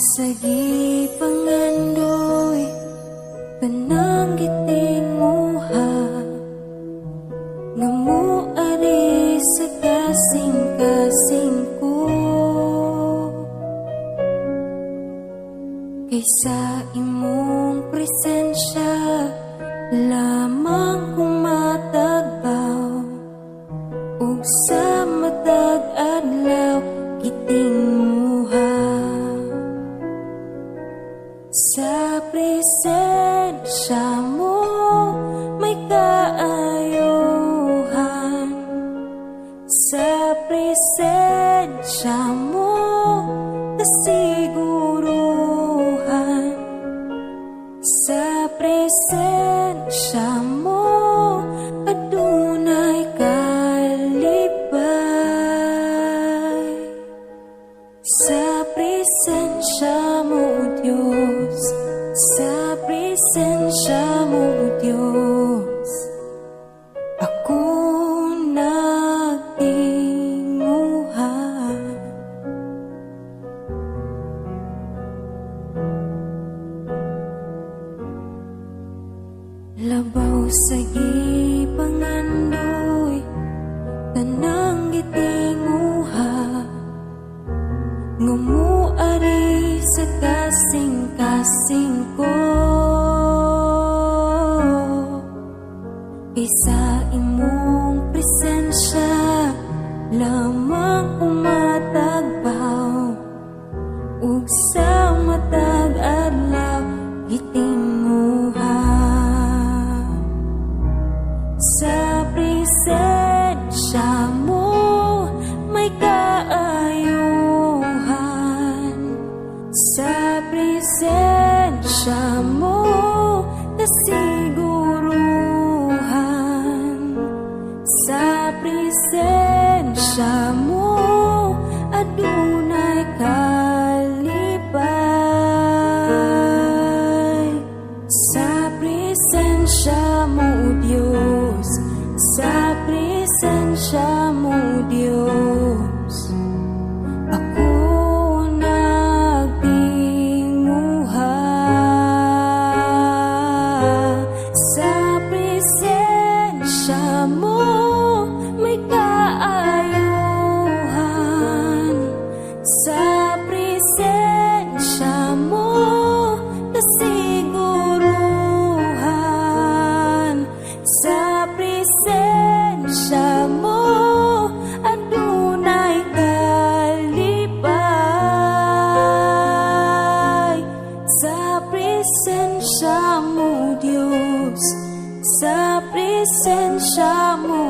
sa Gipangandoy, kanang gitinguha, nga muari sa kasing ko. Kaysa imong presensya, lamang kung matagbaw, ug sa matag adlaw gitinguha. Sa presensya mo may kaayohan, sa presensya mo kasiguruan, sa presensya mo adunay kalipay. Sa presensya mo, Dios, sa presensya mo, Dios, ako nagtinguha. Labaw sa Gipangandoy, tanang gitinguha, nga muari sa kasing ko. Kaysa imong presensya, lamang kung matagbaw, ug sa matag adlaw gitinguha. Sa presensya mo may kaayohan, sa presensya mo kasiguruhan, sa presensya mo adunay kalipay. Sa presensya mo, Dios, sa presensya mo, Dios, ako nagtinguha. Sa presensya mo may kaayohan, sa presensya mo kasiguruhan, sa presensya mo adunay kalipay. Sa presensya mo, Dios, sa presensya mo,